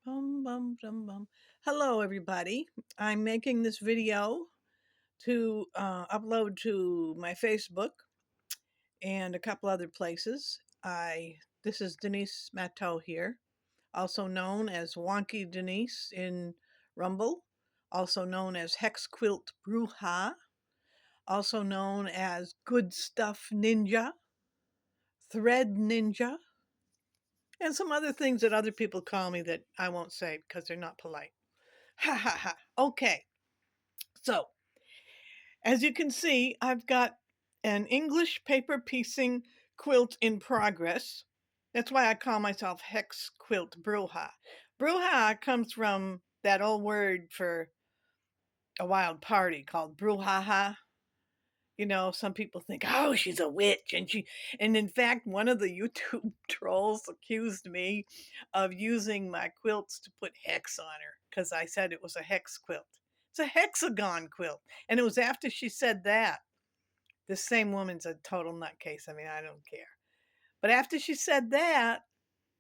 Bum, bum, bum, bum. Hello, everybody. I'm making this video to upload to my Facebook and a couple other places. This is Denise Matteau here, also known as Wonky Denise in Rumble, also known as Hex Quilt Bruja, also known as Good Stuff Ninja, Thread Ninja, and some other things that other people call me that I won't say because they're not polite. Ha ha ha. Okay. So, as you can see, I've got an English paper piecing quilt in progress. That's why I call myself Hex Quilt Bruja. Bruja comes from that old word for a wild party called brouhaha. You know, some people think, oh, she's a witch. And in fact, one of the YouTube trolls accused me of using my quilts to put hex on her because I said it was a hex quilt. It's a hexagon quilt. And it was after she said that. This same woman's a total nutcase. I mean, I don't care. But after she said that,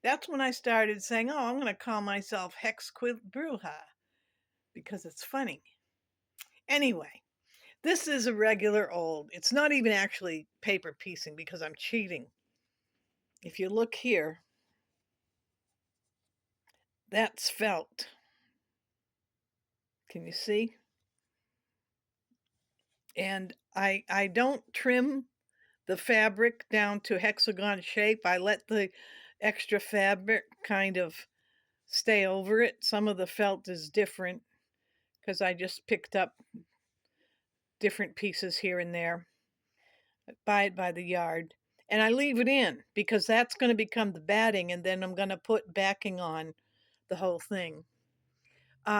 that's when I started saying, oh, I'm going to call myself Hex Quilt Bruja because it's funny. Anyway, this is a regular old. It's not even actually paper piecing because I'm cheating. If you look here, that's felt. Can you see? And I don't trim the fabric down to hexagon shape. I let the extra fabric kind of stay over it. Some of the felt is different because I just picked up different pieces here and there. Buy it by the yard. And I leave it in because that's going to become the batting, and then I'm going to put backing on the whole thing.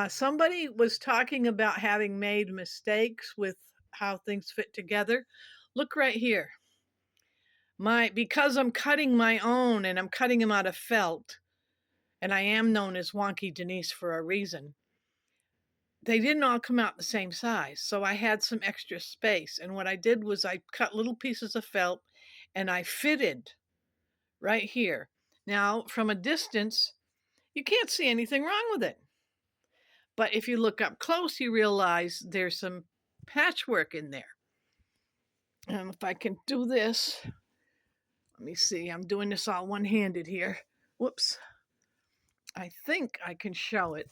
Somebody was talking about having made mistakes with how things fit together. Look right here. Because I'm cutting my own and I'm cutting them out of felt, and I am known as Wonky Denise for a reason. They didn't all come out the same size, so I had some extra space. And what I did was I cut little pieces of felt and I fitted right here. Now, from a distance, you can't see anything wrong with it. But if you look up close, you realize there's some patchwork in there. And if I can do this, let me see, I'm doing this all one-handed here. Whoops. I think I can show it.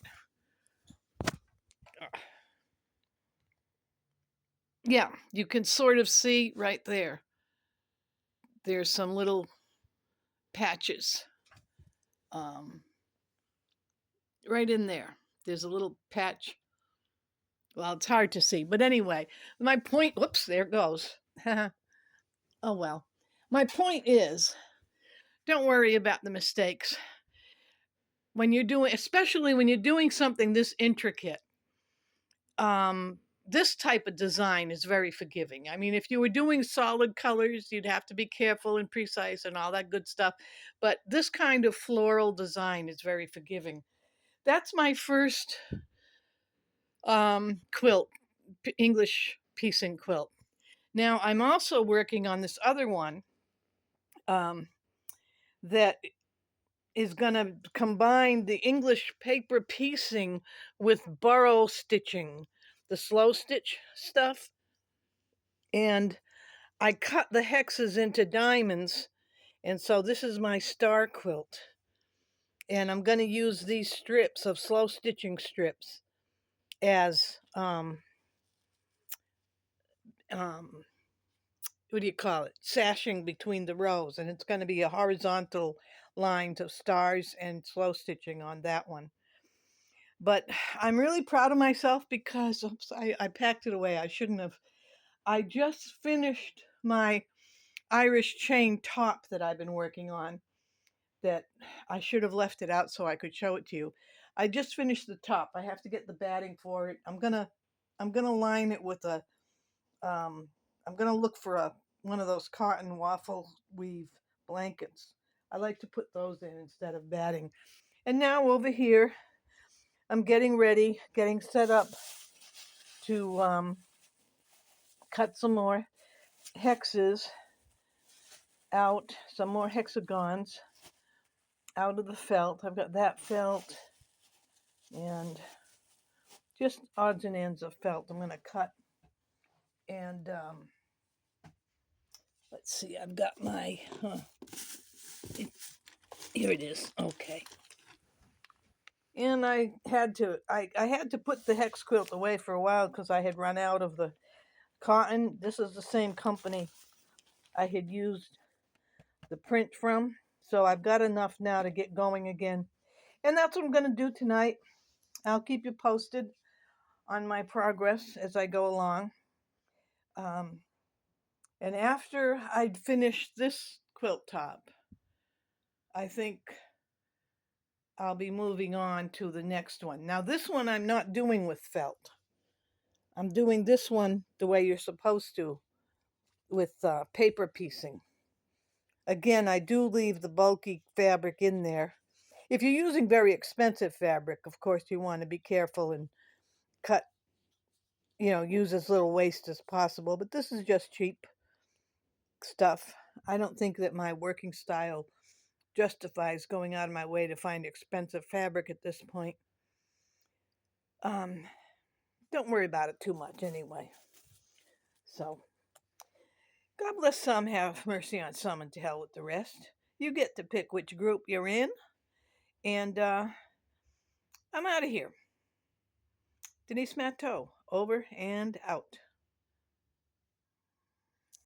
Yeah, you can sort of see right there. There's some little patches right in there. There's a little patch. Well, it's hard to see. But anyway, my point, whoops, there it goes. Oh, well. My point is, don't worry about the mistakes. When you're doing, especially when you're doing something this intricate, this type of design is very forgiving. I mean, if you were doing solid colors, you'd have to be careful and precise and all that good stuff. But this kind of floral design is very forgiving. That's my first quilt, English piecing quilt. Now, I'm also working on this other one that is going to combine the English paper piecing with Boro stitching, the slow stitch stuff. And I cut the hexes into diamonds. And so this is my star quilt. And I'm going to use these strips of slow stitching strips as, what do you call it? Sashing between the rows. And it's going to be a horizontal lines of stars and slow stitching on that one. But I'm really proud of myself because oops, I packed it away. I shouldn't have. I just finished my Irish chain top that I've been working on that I should have left it out so I could show it to you. I just finished the top. I have to get the batting for it. I'm gonna line it with a I'm gonna look for one of those cotton waffle weave blankets. I like to put those in instead of batting. And now over here, I'm getting ready, getting set up to cut some more hexes some more hexagons out of the felt. I've got that felt. and just odds and ends of felt I'm going to cut. And let's see, I've got my, here it is. Okay. And I had to put the hex quilt away for a while because I had run out of the cotton. This is the same company I had used the print from. So I've got enough now to get going again. And that's what I'm going to do tonight. I'll keep you posted on my progress as I go along. And after I'd finished this quilt top, I think I'll be moving on to the next one. Now, this one I'm not doing with felt. I'm doing this one the way you're supposed to, with paper piecing. Again, I do leave the bulky fabric in there. If you're using very expensive fabric, of course, you want to be careful and cut, use as little waste as possible. But this is just cheap stuff. I don't think that my working style justifies going out of my way to find expensive fabric at this point. Don't worry about it too much anyway. So, God bless some, have mercy on some, and to hell with the rest. You get to pick which group you're in. And I'm out of here. Denise Matteau, over and out.